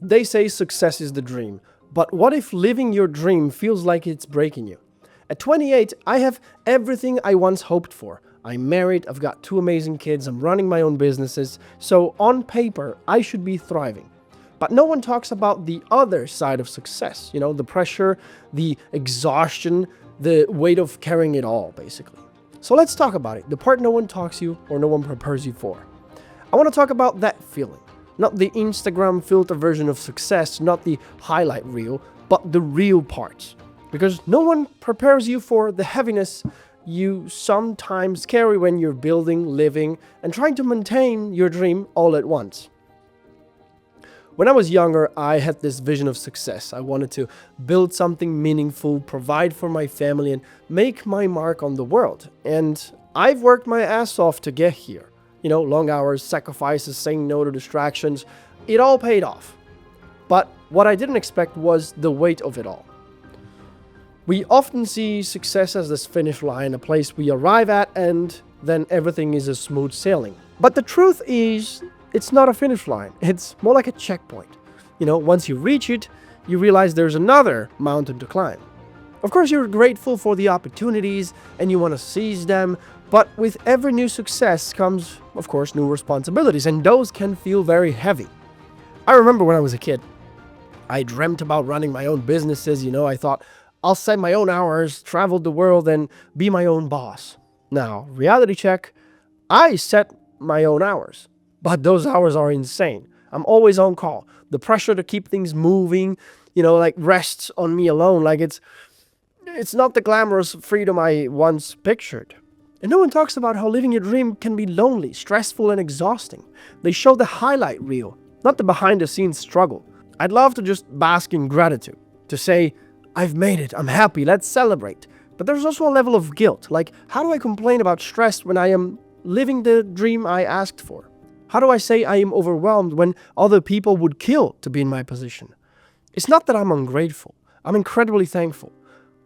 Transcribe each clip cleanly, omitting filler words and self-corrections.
They say success is the dream, but what if living your dream feels like it's breaking you? At 28, I have everything I once hoped for. I'm married, I've got 2 amazing kids, I'm running my own businesses, so on paper, I should be thriving. But no one talks about the other side of success, the pressure, the exhaustion, the weight of carrying it all, basically. So let's talk about it, the part no one talks you or no one prepares you for. I want to talk about that feeling. Not the Instagram filter version of success, not the highlight reel, but the real parts. Because no one prepares you for the heaviness you sometimes carry when you're building, living, and trying to maintain your dream all at once. When I was younger, I had this vision of success. I wanted to build something meaningful, provide for my family, and make my mark on the world. And I've worked my ass off to get here. Long hours, sacrifices, saying no to distractions, it all paid off. But what I didn't expect was the weight of it all. We often see success as this finish line, a place we arrive at and then everything is a smooth sailing. But the truth is, it's not a finish line. It's more like a checkpoint. Once you reach it, you realize there's another mountain to climb. Of course, you're grateful for the opportunities and you want to seize them, but with every new success comes, of course, new responsibilities, and those can feel very heavy. I remember when I was a kid, I dreamt about running my own businesses. I thought, I'll set my own hours, travel the world, and be my own boss. Now, reality check, I set my own hours, but those hours are insane. I'm always on call. The pressure to keep things moving, rests on me alone. It's not the glamorous freedom I once pictured. And no one talks about how living your dream can be lonely, stressful, and exhausting. They show the highlight reel, not the behind-the-scenes struggle. I'd love to just bask in gratitude, to say, I've made it, I'm happy, let's celebrate. But there's also a level of guilt, how do I complain about stress when I am living the dream I asked for? How do I say I am overwhelmed when other people would kill to be in my position? It's not that I'm ungrateful, I'm incredibly thankful.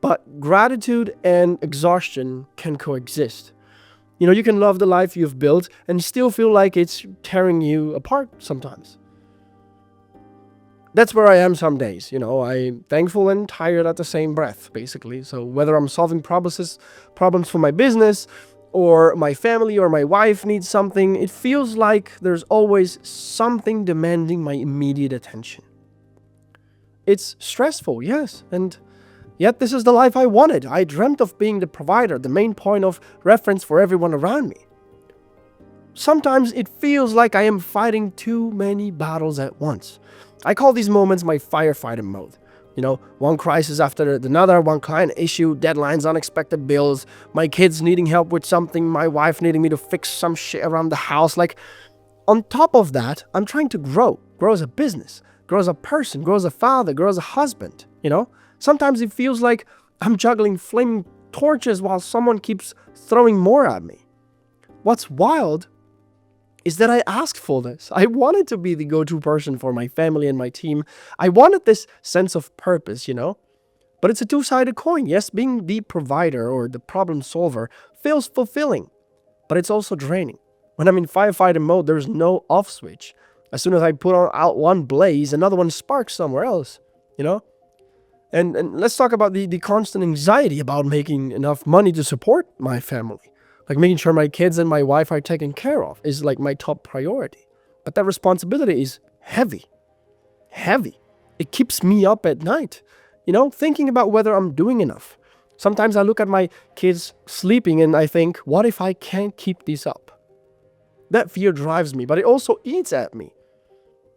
But gratitude and exhaustion can coexist. You can love the life you've built and still feel like it's tearing you apart sometimes. That's where I am some days. I'm thankful and tired at the same breath, basically. So whether I'm solving problems for my business, or my family or my wife needs something, it feels like there's always something demanding my immediate attention. It's stressful, yes, and yet this is the life I wanted. I dreamt of being the provider, the main point of reference for everyone around me. Sometimes it feels like I am fighting too many battles at once. I call these moments my firefighter mode. One crisis after another, one client issue, deadlines, unexpected bills, my kids needing help with something, my wife needing me to fix some shit around the house. On top of that, I'm trying to grow as a business, grow as a person, grow as a father, grow as a husband, Sometimes it feels like I'm juggling flaming torches while someone keeps throwing more at me. What's wild is that I asked for this. I wanted to be the go-to person for my family and my team. I wanted this sense of purpose, But it's a two-sided coin. Yes, being the provider or the problem solver feels fulfilling, but it's also draining. When I'm in firefighter mode, there's no off switch. As soon as I put out one blaze, another one sparks somewhere else, And let's talk about the constant anxiety about making enough money to support my family. Making sure my kids and my wife are taken care of is my top priority. But that responsibility is heavy. Heavy. It keeps me up at night, thinking about whether I'm doing enough. Sometimes I look at my kids sleeping and I think, what if I can't keep these up? That fear drives me, but it also eats at me.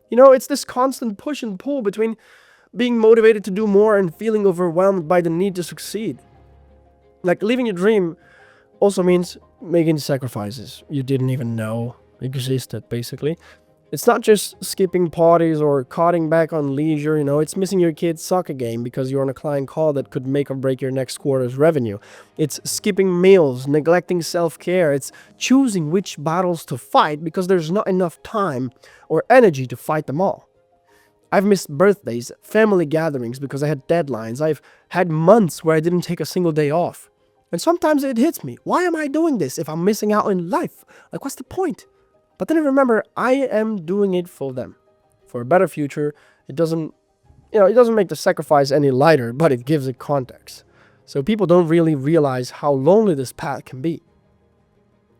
It's this constant push and pull between being motivated to do more and feeling overwhelmed by the need to succeed. Living your dream also means making sacrifices you didn't even know existed, basically. It's not just skipping parties or cutting back on leisure, it's missing your kid's soccer game because you're on a client call that could make or break your next quarter's revenue. It's skipping meals, neglecting self-care. It's choosing which battles to fight because there's not enough time or energy to fight them all. I've missed birthdays, family gatherings because I had deadlines. I've had months where I didn't take a single day off. And sometimes it hits me. Why am I doing this if I'm missing out in life? What's the point? But then I remember I am doing it for them, for a better future It doesn't, it doesn't make the sacrifice any lighter, but it gives it context. So people don't really realize how lonely this path can be.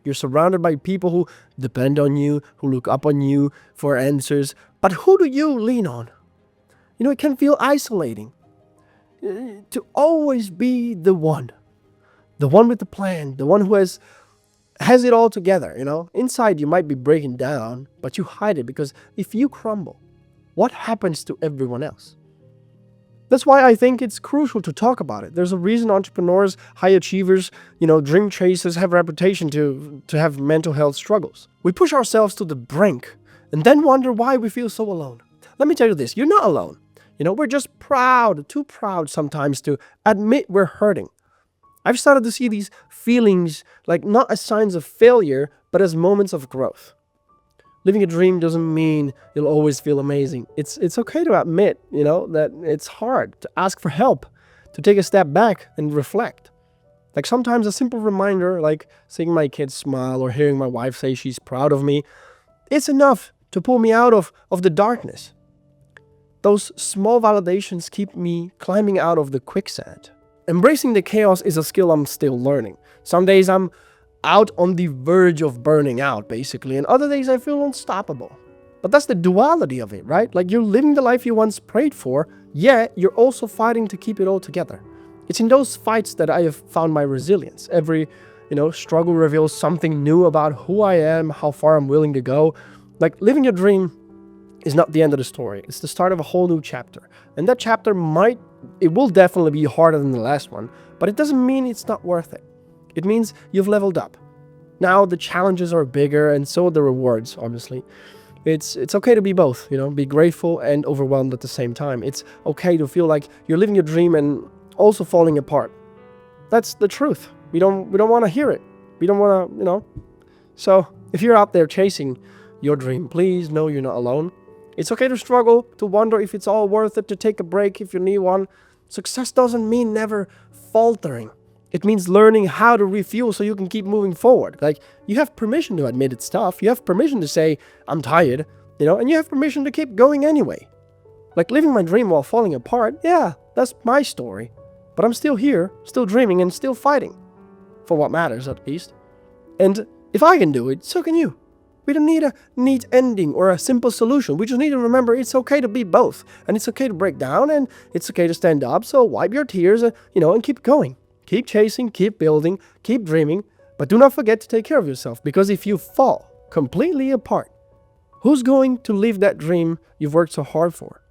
You're surrounded by people who depend on you, who look up on you for answers, but who do you lean on? It can feel isolating to always be the one with the plan, the one who has it all together. Inside you might be breaking down, but you hide it, because if you crumble, what happens to everyone else? That's why I think it's crucial to talk about it. There's a reason entrepreneurs, high achievers, dream chasers have a reputation to have mental health struggles. We push ourselves to the brink and then wonder why we feel so alone. Let me tell you this, you're not alone. We're just too proud sometimes to admit we're hurting. I've started to see these feelings like not as signs of failure, but as moments of growth. Living a dream doesn't mean you'll always feel amazing. It's okay to admit, that it's hard, to ask for help, to take a step back and reflect. Like sometimes a simple reminder, like seeing my kids smile or hearing my wife say she's proud of me, it's enough to pull me out of the darkness. Those small validations keep me climbing out of the quicksand. Embracing the chaos is a skill I'm still learning. Some days I'm out on the verge of burning out, basically, and other days I feel unstoppable. But that's the duality of it, right? Like you're living the life you once prayed for, yet you're also fighting to keep it all together. It's in those fights that I have found my resilience. Every, struggle reveals something new about who I am, how far I'm willing to go. Like living your dream is not the end of the story. It's the start of a whole new chapter. And that chapter will definitely be harder than the last one, but it doesn't mean it's not worth it. It means you've leveled up. Now the challenges are bigger, and so are the rewards, obviously. It's okay to be both, be grateful and overwhelmed at the same time. It's okay to feel like you're living your dream and also falling apart. That's the truth. We don't want to hear it. We don't want to, So if you're out there chasing your dream, please know you're not alone. It's okay to struggle, to wonder if it's all worth it, to take a break if you need one. Success doesn't mean never faltering. It means learning how to refuel so you can keep moving forward. Like, you have permission to admit it's tough. You have permission to say, I'm tired, and you have permission to keep going anyway. Like living my dream while falling apart, yeah, that's my story. But I'm still here, still dreaming, and still fighting. For what matters, at least. And if I can do it, so can you. We don't need a neat ending or a simple solution. We just need to remember it's okay to be both. And it's okay to break down, and it's okay to stand up. So wipe your tears, and keep going. Keep chasing, keep building, keep dreaming, but do not forget to take care of yourself, because if you fall completely apart, who's going to live that dream you've worked so hard for?